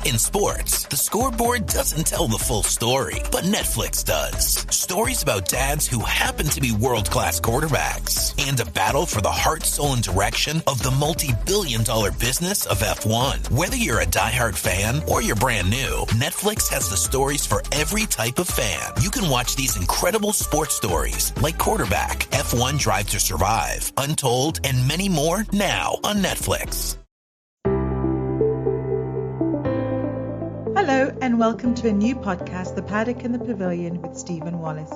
In sports, the scoreboard doesn't tell the full story, but Netflix does. Stories about dads who happen to be world-class quarterbacks and a battle for the heart, soul, and direction of the multi-billion-dollar business of F1. Whether you're a diehard fan or you're brand new, Netflix has the stories for every type of fan. You can watch these incredible sports stories like Quarterback, F1 Drive to Survive, Untold, and many more now on Netflix. Hello and welcome to a new podcast, The Paddock and the Pavilion with Stephen Wallace.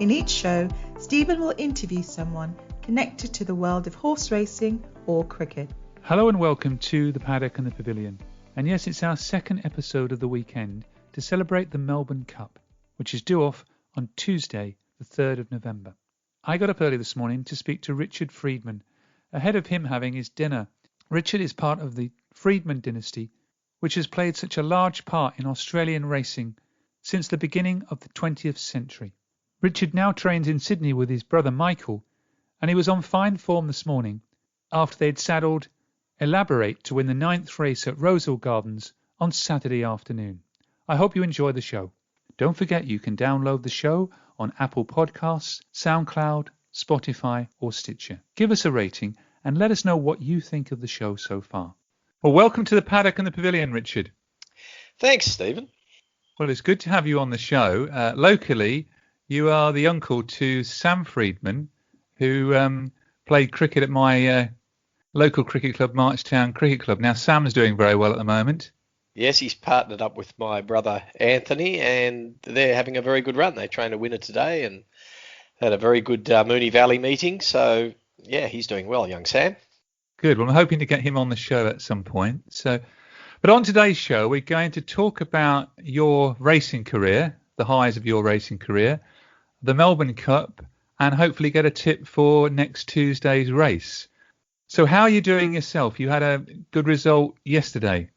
In each show, Stephen will interview someone connected to the world of horse racing or cricket. Hello and welcome to The Paddock and the Pavilion. And yes, it's our second episode of the weekend to celebrate the Melbourne Cup, which is due off on Tuesday, the 3rd of November. I got up early this morning to speak to Richard Freedman, ahead of him having his dinner. Richard is part of the Freedman dynasty, which has played such a large part in Australian racing since the beginning of the 20th century. Richard now trains in Sydney with his brother Michael, and he was on fine form this morning after they'd saddled Elaborate to win the 9th race at Rosehill Gardens on Saturday afternoon. I hope you enjoy the show. Don't forget you can download the show on Apple Podcasts, SoundCloud, Spotify or Stitcher. Give us a rating and let us know what you think of the show so far. Well, welcome to the Paddock and the Pavilion, Richard. Thanks, Stephen. Well, it's good to have you on the show. Locally, you are the uncle to Sam Freedman, who played cricket at my local cricket club, Marchtown Cricket Club. Now, Sam's doing very well at the moment. Yes, he's partnered up with my brother Anthony, and they're having a very good run. They trained a winner today and had a very good Moonee Valley meeting. So, yeah, he's doing well, young Sam. Good. Well, I'm hoping to get him on the show at some point. But on today's show, we're going to talk about your racing career, the highs of your racing career, the Melbourne Cup, and hopefully get a tip for next Tuesday's race. So how are you doing yourself? You had a good result yesterday.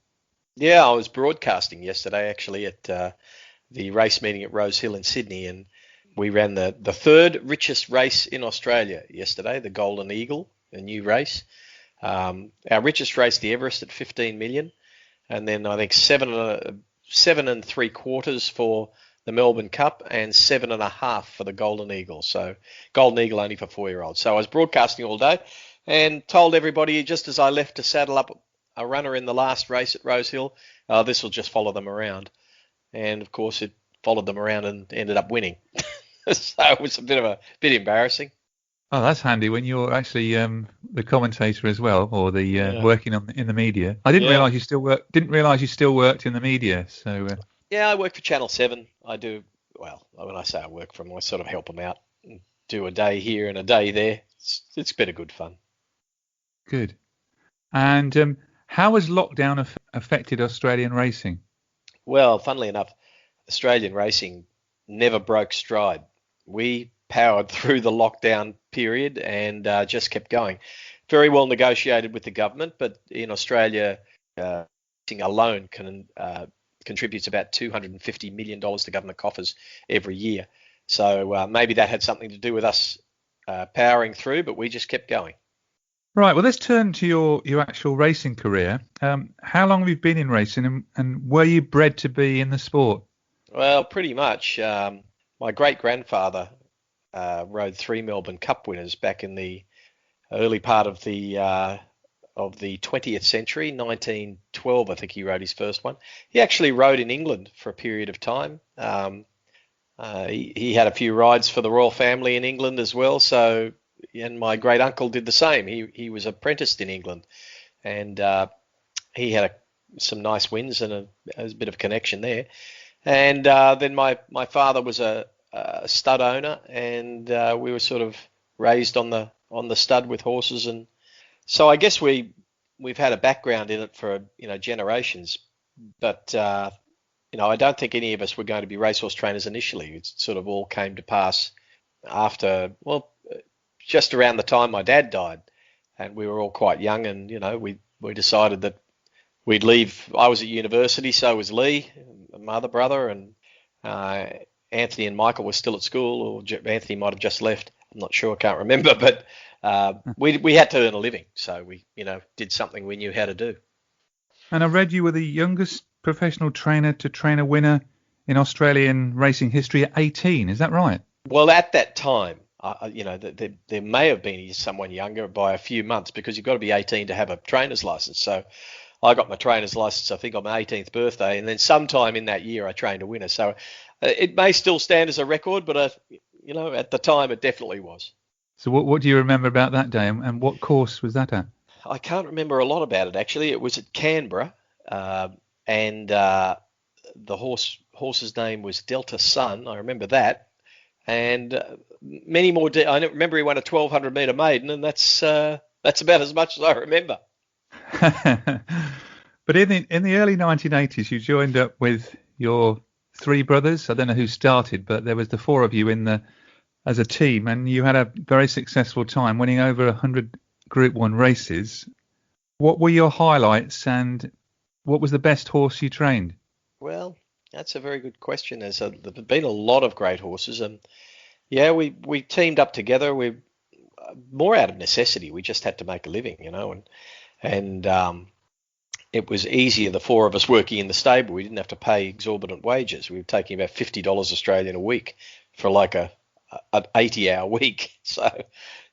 Yeah, I was broadcasting yesterday, actually, at the race meeting at Rosehill in Sydney, and we ran the third richest race in Australia yesterday, the Golden Eagle, a new race. Our richest race, the Everest, at 15 million, and then I think 7 3/4 for the Melbourne Cup and 7.5 for the Golden Eagle. So Golden Eagle only for 4-year-olds. So I was broadcasting all day and told everybody just as I left to saddle up a runner in the last race at Rosehill, this will just follow them around. And of course it followed them around and ended up winning. So it was a bit embarrassing. Oh, that's handy when you're actually the commentator as well, or the working in the media. I didn't realise you still work. Didn't realise you still worked in the media. So yeah, I work for Channel 7. I do well. When I say I work for them, I sort of help them out and do a day here and a day there. It's been a good fun. Good. And how has lockdown affected Australian racing? Well, funnily enough, Australian racing never broke stride. We powered through the lockdown period and just kept going. Very well negotiated with the government, but in Australia, racing alone contributes about $250 million to government coffers every year. So maybe that had something to do with us powering through, but we just kept going. Right, well, let's turn to your actual racing career. How long have you been in racing, and were you bred to be in the sport? Well, pretty much. My great-grandfather rode 3 Melbourne Cup winners back in the early part of the 20th century, 1912, I think he rode his first one. He actually rode in England for a period of time. He had a few rides for the royal family in England as well. So, and my great uncle did the same. He was apprenticed in England, and he had some nice wins and a bit of connection there. And then my father was a stud owner, and we were sort of raised on the stud with horses, and so I guess we've had a background in it for generations. But I don't think any of us were going to be racehorse trainers initially. It sort of all came to pass after, just around the time my dad died, and we were all quite young, and we decided that we'd leave. I was at university, so was Lee, my other brother, and Anthony and Michael were still at school, or Anthony might have just left. I'm not sure, I can't remember, but we had to earn a living, so we did something we knew how to do. And I read you were the youngest professional trainer to train a winner in Australian racing history at 18. Is that right? Well, at that time, there may have been someone younger by a few months because you've got to be 18 to have a trainer's license. So I got my trainer's license, I think, on my 18th birthday, and then sometime in that year I trained a winner. So it may still stand as a record, but at the time it definitely was. So what do you remember about that day, and what course was that at? I can't remember a lot about it, actually. It was at Canberra, and the horse's name was Delta Sun. I remember that, and many more. I remember he won a 1,200 metre maiden, and that's about as much as I remember. But in the early 1980s, you joined up with your three brothers. I don't know who started, but there was the four of you as a team, and you had a very successful time, winning over 100 Group 1 races. What were your highlights, and what was the best horse you trained? Well, that's a very good question. There's been a lot of great horses, and yeah, we teamed up together. We more out of necessity. We just had to make a living, and it was easier, the four of us working in the stable. We didn't have to pay exorbitant wages. We were taking about $50 Australian a week for like an 80-hour week. So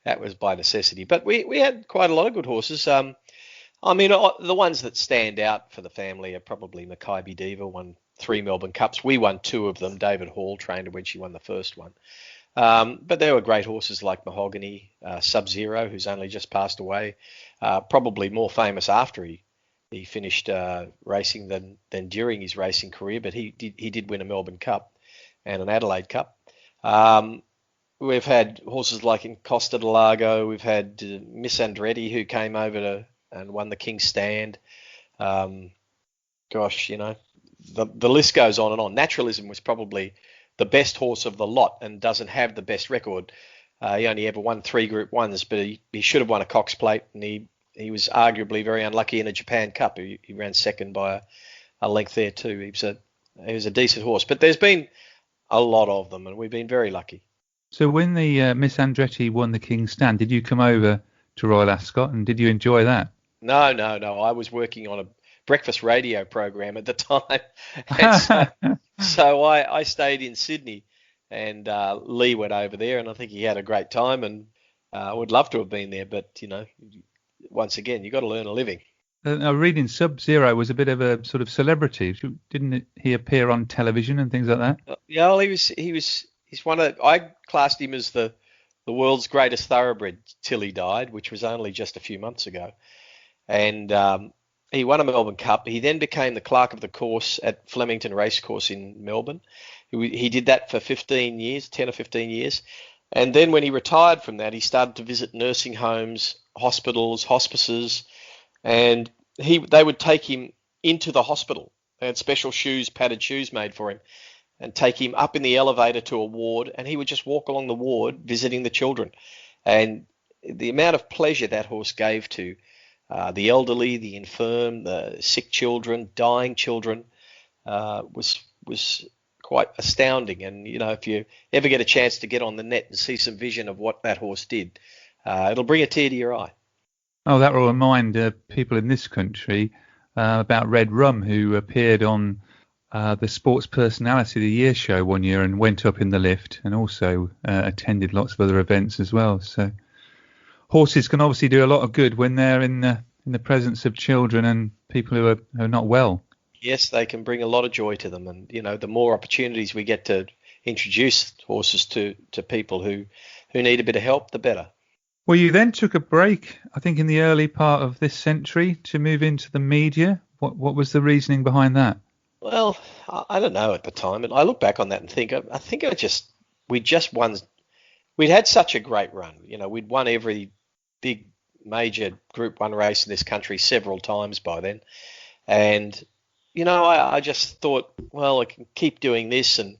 that was by necessity. But we had quite a lot of good horses. The ones that stand out for the family are probably Makybe Diva, won 3 Melbourne Cups. We won 2 of them. David Hall trained her when she won the first one. But there were great horses like Mahogany, Subzero, who's only just passed away, probably more famous after he finished racing than during his racing career, but he did win a Melbourne Cup and an Adelaide Cup. We've had horses like in Costa del Lago. We've had Miss Andretti, who came over and won the King's Stand. The list goes on and on. Naturalism was probably the best horse of the lot and doesn't have the best record. He only ever won 3 Group 1s, but he should have won a Cox Plate, and he was arguably very unlucky in a Japan Cup. He ran second by a length there too. He was a decent horse, but there's been a lot of them, and we've been very lucky. So when the Miss Andretti won the King's Stand, did you come over to Royal Ascot, and did you enjoy that? No. I was working on a breakfast radio program at the time, and so I stayed in Sydney, and Lee went over there, and I think he had a great time, and I would love to have been there, but once again, you've got to earn a living. I read in Subzero was a bit of a sort of celebrity. Didn't he appear on television and things like that? Yeah, well, he's one of. I classed him as the world's greatest thoroughbred till he died, which was only just a few months ago. And he won a Melbourne Cup. He then became the clerk of the course at Flemington Racecourse in Melbourne. He did that for 10 or 15 years. And then when he retired from that, he started to visit nursing homes, hospitals, hospices, and they would take him into the hospital. They had special shoes, padded shoes made for him, and take him up in the elevator to a ward, and he would just walk along the ward visiting the children. And the amount of pleasure that horse gave to the elderly, the infirm, the sick children, dying children was quite astounding. And, if you ever get a chance to get on the net and see some vision of what that horse did, it'll bring a tear to your eye. Oh, that will remind people in this country about Red Rum, who appeared on the Sports Personality of the Year show one year and went up in the lift, and also attended lots of other events as well. So horses can obviously do a lot of good when they're in the presence of children and people who are not well. Yes, they can bring a lot of joy to them, and the more opportunities we get to introduce horses to people who need a bit of help, the better. Well, you then took a break, I think, in the early part of this century to move into the media. What was the reasoning behind that? Well, I don't know at the time. I look back on that and think, we just won. We'd had such a great run. We'd won every big major Group 1 race in this country several times by then. And, I just thought, well, I can keep doing this. And,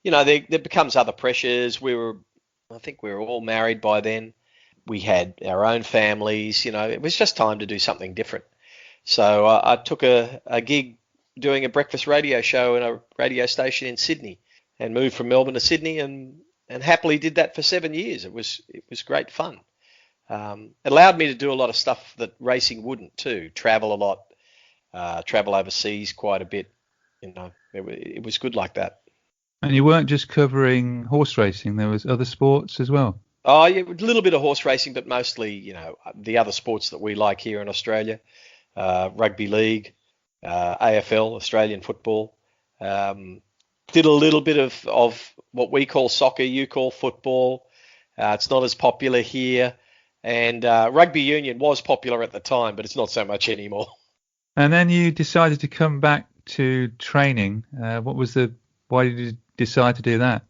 there becomes other pressures. I think we were all married by then. We had our own families. It was just time to do something different. So I took a gig doing a breakfast radio show in a radio station in Sydney, and moved from Melbourne to Sydney, and happily did that for 7 years. It was great fun. It allowed me to do a lot of stuff that racing wouldn't too, travel a lot, travel overseas quite a bit. It was good like that. And you weren't just covering horse racing, there was other sports as well. Oh, yeah, a little bit of horse racing, but mostly, the other sports that we like here in Australia, rugby league, AFL, Australian football. Did a little bit of what we call soccer, you call football. It's not as popular here. And rugby union was popular at the time, but it's not so much anymore. And then you decided to come back to training. Why did you decide to do that?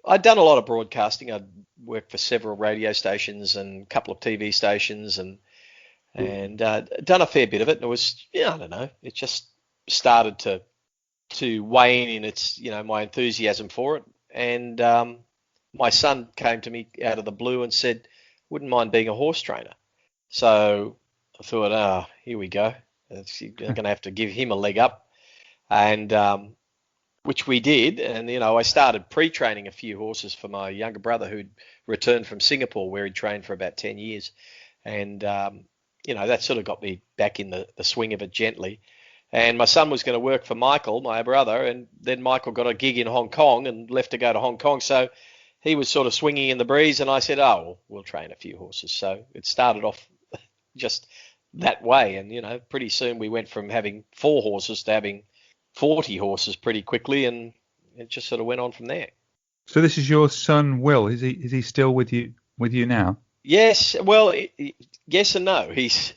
I'd done a lot of broadcasting. I'd worked for several radio stations and a couple of TV stations and done a fair bit of it. And it was, I don't know, it just started to wane in its, my enthusiasm for it. And my son came to me out of the blue and said, wouldn't mind being a horse trainer. So I thought, here we go. You're going to have to give him a leg up. And which we did. And, I started pre-training a few horses for my younger brother who'd returned from Singapore where he'd trained for about 10 years. And, that sort of got me back in the swing of it gently. And my son was going to work for Michael, my brother, and then Michael got a gig in Hong Kong and left to go to Hong Kong. So he was sort of swinging in the breeze, and I said, we'll train a few horses. So it started off just that way. And, pretty soon we went from having 4 horses to having 40 horses pretty quickly, and it just sort of went on from there. So this is your son, Will. Is he still with you now? Yes. Well, yes and no. He's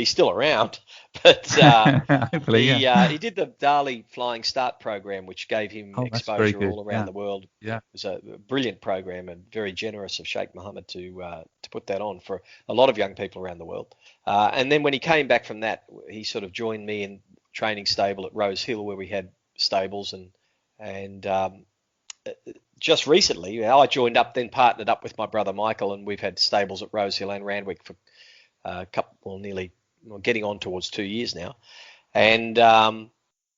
still around, but hopefully, he did the Dali Flying Start program, which gave him exposure all around the world. Yeah, it was a brilliant program and very generous of Sheikh Mohammed to put that on for a lot of young people around the world. And then when he came back from that, he sort of joined me in training stable at Rose Hill, where we had stables, and just recently I joined up, then partnered up with my brother Michael, and we've had stables at Rose Hill and Randwick for getting on towards 2 years now. And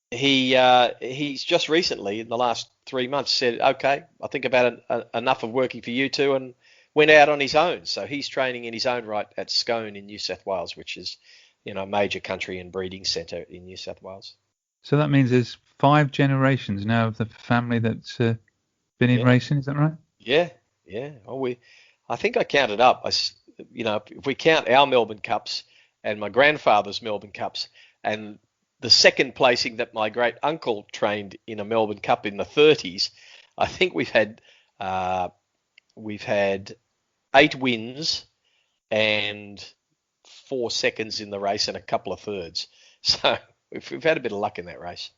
he's just recently in the last 3 months said, okay, I think about enough of working for you two, and went out on his own. So he's training in his own right at Scone in New South Wales, which is a major country and breeding centre in New South Wales. So that means there's 5 generations now of the family that's been in racing, is that right? Yeah. Well, I think I counted up. If we count our Melbourne Cups and my grandfather's Melbourne Cups and the second placing that my great uncle trained in a Melbourne Cup in the 30s, I think we've had 8 wins and 4 seconds in the race and a couple of thirds. So we've had a bit of luck in that race.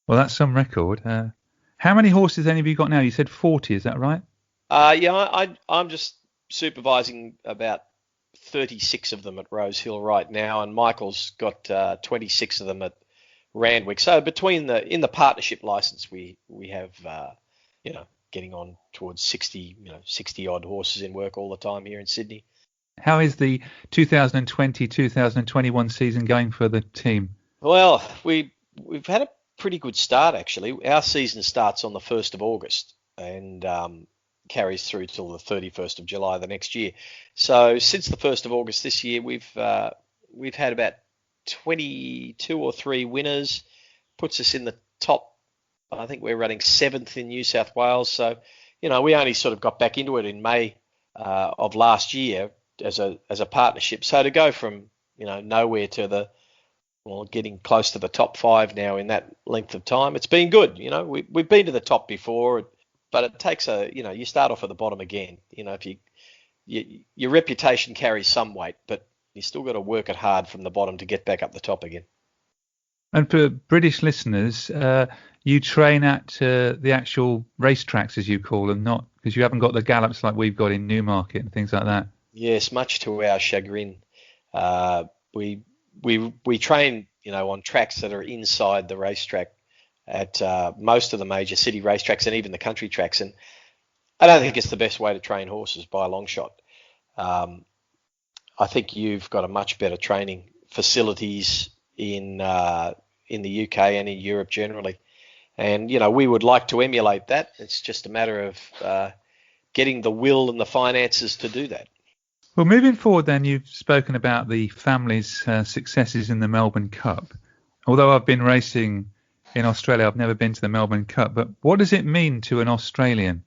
Well, that's some record. How many horses then have you got now? You said 40, is that right? I'm just supervising about 36 of them at Rose Hill right now, and Michael's got 26 of them at Randwick. So between in the partnership license, we have getting on towards 60 odd horses in work all the time here in Sydney. How is the 2020-2021 season going for the team? Well, we've had a pretty good start, actually. Our season starts on the 1st of August and carries through till the 31st of July the next year. So since the 1st of August this year, we've had about 22 or 3 winners, puts us in the top. I think we're running 7th in New South Wales. So, we only sort of got back into it in May of last year as a partnership. So to go from, nowhere to getting close to the top 5 now in that length of time, it's been good. We've been to the top before, but it takes you start off at the bottom again. If your reputation carries some weight, but you still got to work it hard from the bottom to get back up the top again. And for British listeners, you train at the actual racetracks, as you call them, not because you haven't got the gallops like we've got in Newmarket and things like that. Yes, much to our chagrin. We train, on tracks that are inside the racetrack at most of the major city racetracks and even the country tracks. And I don't think it's the best way to train horses by a long shot. I think you've got a much better training facilities in the UK and in Europe generally. And, we would like to emulate that. It's just a matter of getting the will and the finances to do that. Well, moving forward then, you've spoken about the family's successes in the Melbourne Cup. Although I've been racing in Australia, I've never been to the Melbourne Cup. But what does it mean to an Australian?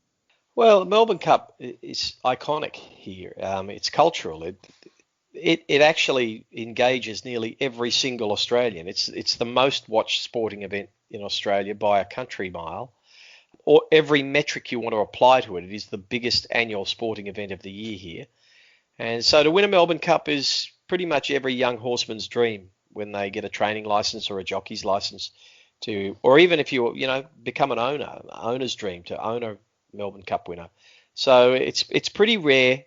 Well, the Melbourne Cup is iconic here. It's cultural. It actually engages nearly every single Australian. It's the most watched sporting event in Australia by a country mile. Or every metric you want to apply to it, it is the biggest annual sporting event of the year here. And so to win a Melbourne Cup is pretty much every young horseman's dream when they get a training license or a jockey's license or even if you become an owner's dream to own a Melbourne Cup winner. So it's pretty rare.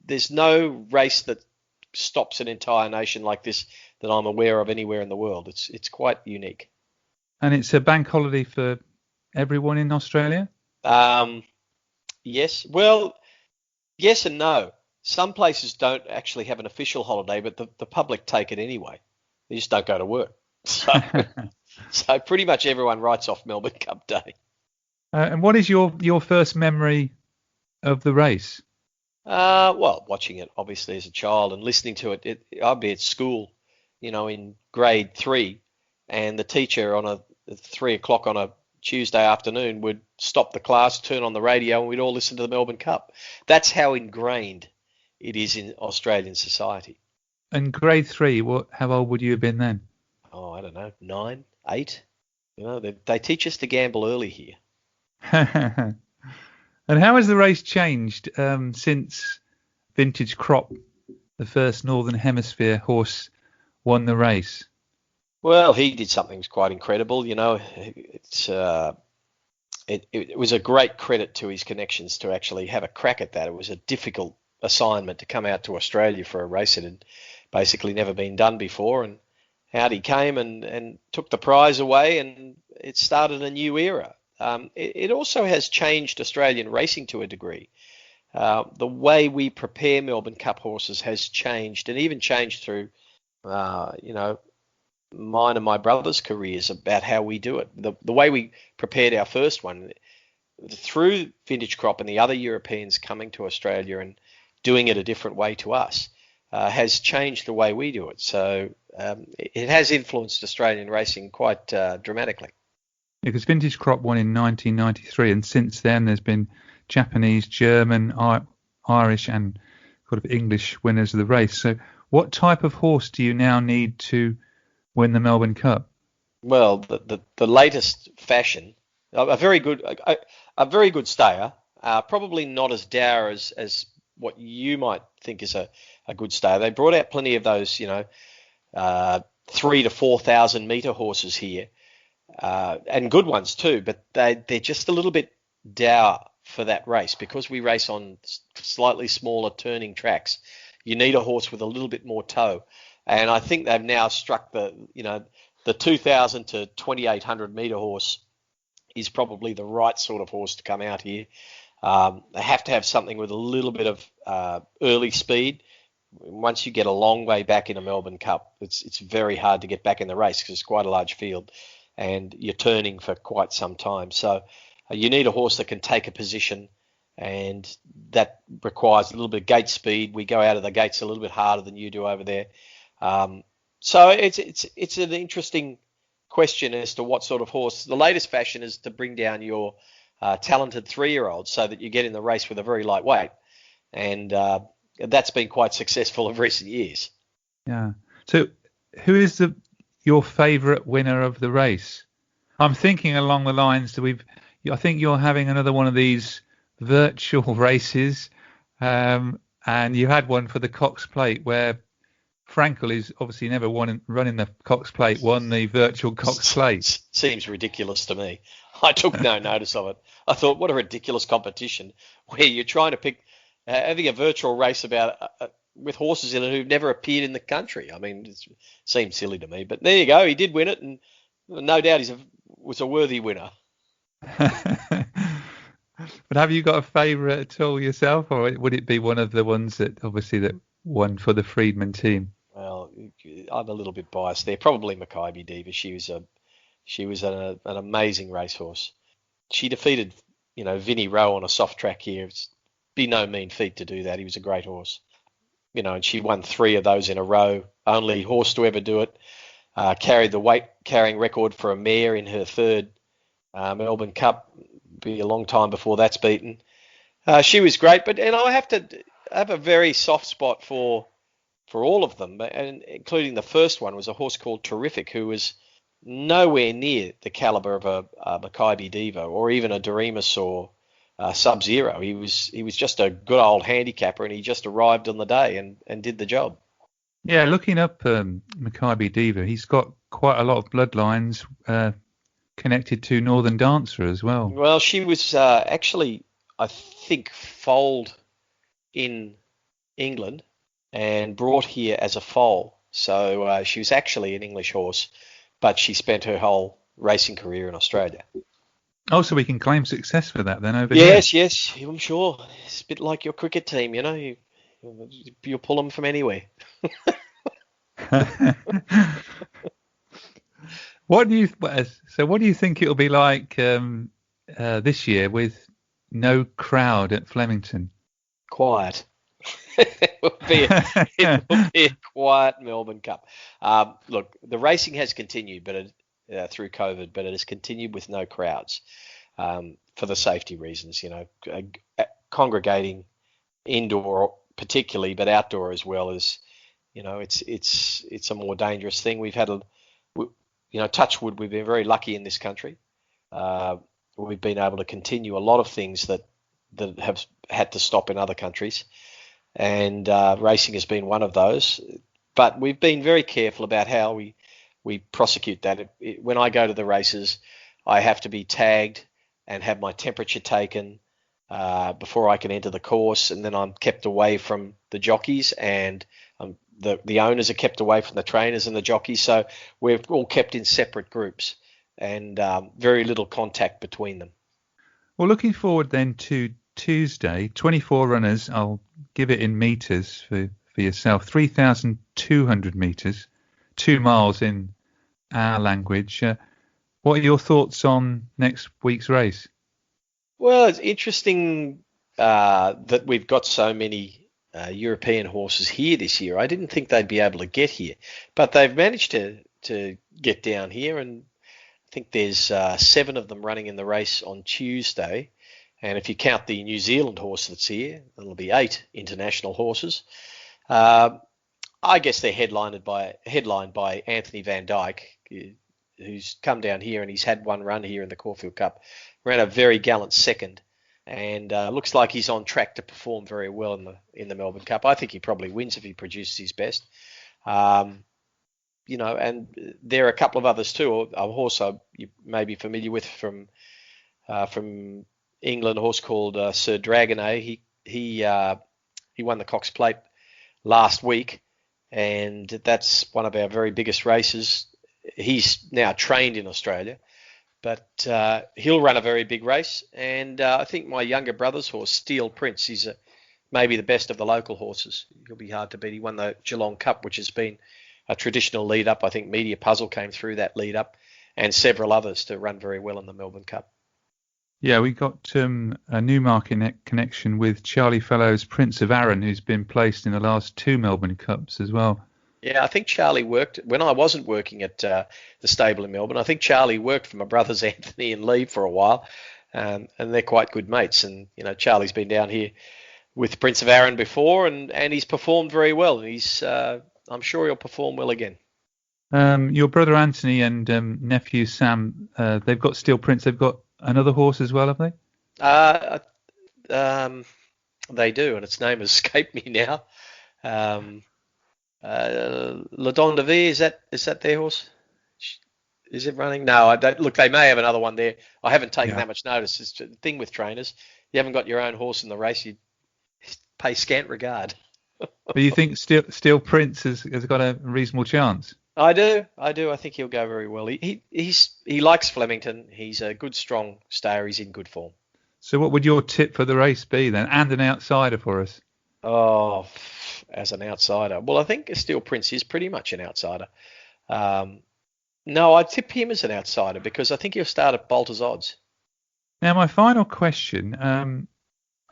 There's no race that stops an entire nation like this that I'm aware of anywhere in the world. It's quite unique. And it's a bank holiday for everyone in Australia? Yes. Well, yes and no. Some places don't actually have an official holiday, but the public take it anyway. They just don't go to work. So pretty much everyone writes off Melbourne Cup Day. And what is your first memory of the race? Well, watching it obviously as a child and listening to it. I'd be at school, in grade 3, and the teacher at 3 o'clock on a Tuesday afternoon would stop the class, turn on the radio, and we'd all listen to the Melbourne Cup. That's how ingrained it is in Australian society. And grade 3, how old would you have been then? Oh, I don't know, 9, 8. They teach us to gamble early here. And how has the race changed since Vintage Crop, the first Northern Hemisphere horse, won the race? Well, he did something quite incredible. It was a great credit to his connections to actually have a crack at that. It was a difficult assignment to come out to Australia for a race that had basically never been done before. And out he came and took the prize away, and it started a new era. It also has changed Australian racing to a degree. The way we prepare Melbourne Cup horses has changed, and even changed through, mine and my brother's careers about how we do it. The way we prepared our first one through Vintage Crop and the other Europeans coming to Australia and doing it a different way to us has changed the way we do it. So it has influenced Australian racing quite dramatically. Because Vintage Crop won in 1993, and since then there's been Japanese, German, Irish and sort of English winners of the race. So what type of horse do you now need to win the Melbourne Cup? Well, the latest fashion, a very good stayer, probably not as dour as what you might think is a good stayer. They brought out plenty of those, 3,000 to 4,000 metre horses here, and good ones too, but they're just a little bit dour for that race because we race on slightly smaller turning tracks. You need a horse with a little bit more toe. And I think they've now struck the 2,000 to 2,800 metre horse is probably the right sort of horse to come out here. They have to have something with a little bit of early speed. Once you get a long way back in a Melbourne Cup, it's very hard to get back in the race because it's quite a large field and you're turning for quite some time. So you need a horse that can take a position, and that requires a little bit of gate speed. We go out of the gates a little bit harder than you do over there. So it's an interesting question as to what sort of horse. The latest fashion is to bring down your talented 3-year-olds so that you get in the race with a very light weight, and that's been quite successful in recent years. Yeah. So who is your favourite winner of the race? I'm thinking along the lines that I think you're having another one of these virtual races, and you had one for the Cox Plate where Frankel is obviously never running the Cox Plate, won the virtual Cox Plate. Seems ridiculous to me. I took no notice of it. I thought, what a ridiculous competition where you're trying to pick, having a virtual race about with horses in it who've never appeared in the country. I mean, it seems silly to me, but there you go. He did win it, and no doubt he was a worthy winner. But have you got a favourite at all yourself, or would it be one of the ones that won for the Freedman team? Well, I'm a little bit biased there. Probably Makybe Diva. She was an amazing racehorse. She defeated, Vinnie Rowe on a soft track here. It'd be no mean feat to do that. He was a great horse. and she won 3 of those in a row. Only horse to ever do it. Carried the weight carrying record for a mare in her 3rd Melbourne Cup. Be a long time before that's beaten. She was great, but I have a very soft spot for all of them, and including the first one was a horse called Terrific, who was nowhere near the caliber of a Maccabi Diva or even a Doremus or Subzero. He was just a good old handicapper, and he just arrived on the day and did the job. Yeah, looking up Maccabi Diva, he's got quite a lot of bloodlines connected to Northern Dancer as well. Well, she was actually, I think, foaled in England and brought here as a foal. So she was actually an English horse, but she spent her whole racing career in Australia. Oh, so we can claim success for that then over here? Yes, I'm sure. It's a bit like your cricket team, you'll pull them from anywhere. What do you think it'll be like this year with no crowd at Flemington? Quiet. It will be a quiet Melbourne Cup. Look, the racing has continued, but through COVID, but it has continued with no crowds for the safety reasons. Congregating indoor, particularly, but outdoor as well is, it's a more dangerous thing. We've had touch wood, we've been very lucky in this country. We've been able to continue a lot of things that have had to stop in other countries. And racing has been one of those. But we've been very careful about how we prosecute that. When I go to the races, I have to be tagged and have my temperature taken before I can enter the course, and then I'm kept away from the jockeys, and the owners are kept away from the trainers and the jockeys. So we're all kept in separate groups, and very little contact between them. Well, looking forward then to Tuesday, 24 runners. I'll give it in meters for yourself. 3,200 meters, 2 miles in our language. What are your thoughts on next week's race? Well, it's interesting that we've got so many European horses here this year. I didn't think they'd be able to get here, but they've managed to get down here, and I think there's 7 of them running in the race on Tuesday. And if you count the New Zealand horse that's here, it'll be 8 international horses. I guess they're headlined by Anthony Van Dyke, who's come down here and he's had one run here in the Caulfield Cup. Ran a very gallant second, and looks like he's on track to perform very well in the Melbourne Cup. I think he probably wins if he produces his best. And there are a couple of others too. A horse you may be familiar with from England, a horse called Sir Dragonet. He won the Cox Plate last week, and that's one of our very biggest races. He's now trained in Australia, but he'll run a very big race. And I think my younger brother's horse, Steel Prince, he's maybe the best of the local horses. He'll be hard to beat. He won the Geelong Cup, which has been a traditional lead-up. I think Media Puzzle came through that lead-up, and several others to run very well in the Melbourne Cup. Yeah, we got a Newmarket connection with Charlie Fellowes' Prince of Arran, who's been placed in the last 2 Melbourne Cups as well. Yeah, I think Charlie worked when I wasn't working at the stable in Melbourne. I think Charlie worked for my brothers Anthony and Lee for a while, and they're quite good mates. And Charlie's been down here with Prince of Arran before, and he's performed very well. And I'm sure he'll perform well again. Your brother Anthony and nephew Sam, they've got Steel Prince. They've got another horse as well, have they? They do, and its name has escaped me now. La Don de Vie, is that their horse? Is it running? No, I don't. Look, they may have another one there. I haven't taken that much notice. It's the thing with trainers. You haven't got your own horse in the race, you pay scant regard. But you think Steel Prince has got a reasonable chance? I do. I think he'll go very well. He likes Flemington. He's a good, strong stayer. He's in good form. So what would your tip for the race be then? And an outsider for us? Oh, as an outsider. Well, I think Steel Prince is pretty much an outsider. No, I'd tip him as an outsider because I think he'll start at Bolter's odds. Now, my final question.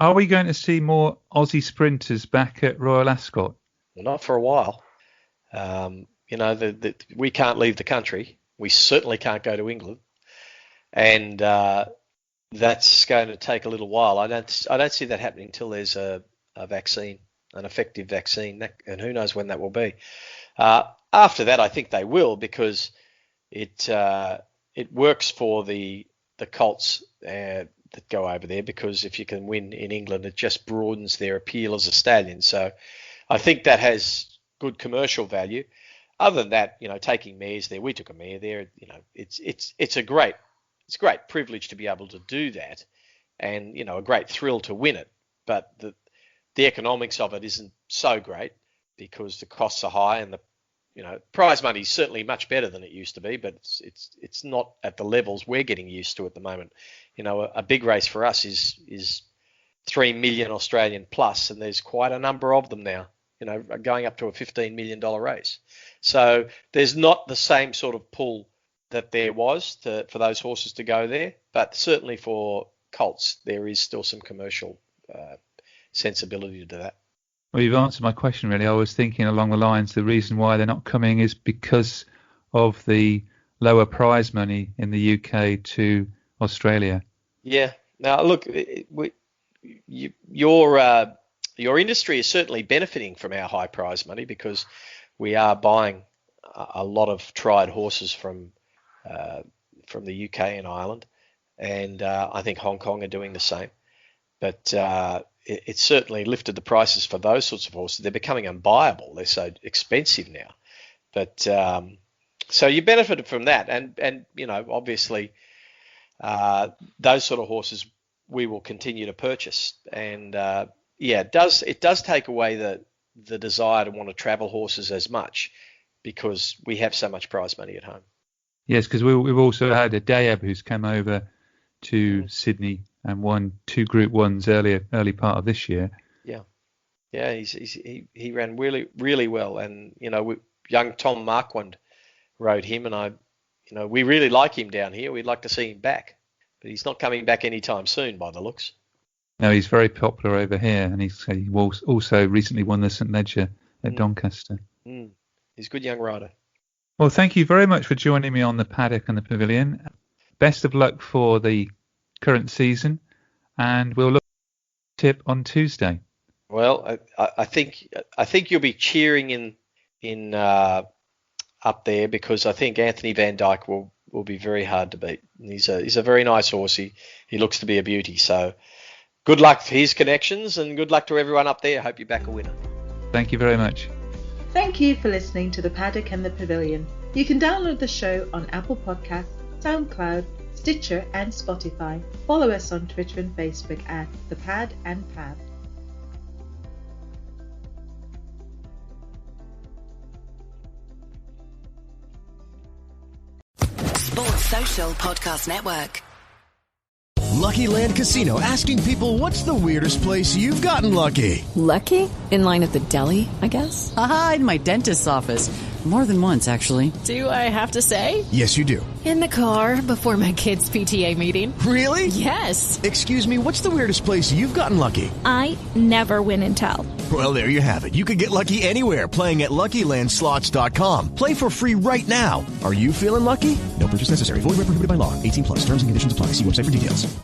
Are we going to see more Aussie sprinters back at Royal Ascot? Well, not for a while. We can't leave the country. We certainly can't go to England, and that's going to take a little while. I don't see that happening until there's a vaccine, an effective vaccine, and who knows when that will be. After that, I think they will, because it works for the colts that go over there, because if you can win in England, it just broadens their appeal as a stallion. So I think that has good commercial value. Other than that, taking mares there, we took a mare there. It's a great privilege to be able to do that, and a great thrill to win it. But the economics of it isn't so great, because the costs are high, and the prize money is certainly much better than it used to be, but it's not at the levels we're getting used to at the moment. A big race for us is 3 million Australian plus, and there's quite a number of them now, going up to a $15 million race. So there's not the same sort of pull that there was for those horses to go there, but certainly for colts, there is still some commercial sensibility to that. Well, you've answered my question, really. I was thinking along the lines, the reason why they're not coming is because of the lower prize money in the UK to Australia. Yeah. Now, look, your industry is certainly benefiting from our high prize money, because we are buying a lot of tried horses from the UK and Ireland, and I think Hong Kong are doing the same. But it's certainly lifted the prices for those sorts of horses. They're becoming unbuyable. They're so expensive now. But so you benefited from that, and obviously those sort of horses we will continue to purchase. And it does take away the desire to want to travel horses as much, because we have so much prize money at home. Yes, because we've also had a Dayab who's come over to Sydney and won 2 Group 1s early part of this year. Yeah, he ran really, really well, and young Tom Marquand rode him, and we really like him down here. We'd like to see him back, but he's not coming back anytime soon by the looks. No, he's very popular over here, and he also recently won the St Leger at Doncaster. He's a good young rider. Well, thank you very much for joining me on the Paddock and the Pavilion. Best of luck for the current season, and we'll look at the tip on Tuesday. Well, I think you'll be cheering in up there, because I think Anthony Van Dyke will be very hard to beat. He's a very nice horse. He looks to be a beauty. So good luck for his connections, and good luck to everyone up there. I hope you back a winner. Thank you very much. Thank you for listening to the Paddock and the Pavilion. You can download the show on Apple Podcasts, SoundCloud, Stitcher and Spotify. Follow us on Twitter and Facebook at The Pad and Pav. Sports Social Podcast Network. Lucky Land Casino, asking people, what's the weirdest place you've gotten lucky? Lucky? In line at the deli, I guess? Aha, in my dentist's office. More than once, actually. Do I have to say? Yes, you do. In the car before my kids' PTA meeting. Really? Yes. Excuse me, what's the weirdest place you've gotten lucky? I never win and tell. Well, there you have it. You can get lucky anywhere, playing at LuckyLandSlots.com. Play for free right now. Are you feeling lucky? No purchase necessary. Void where prohibited by law. 18+. Terms and conditions apply. See website for details.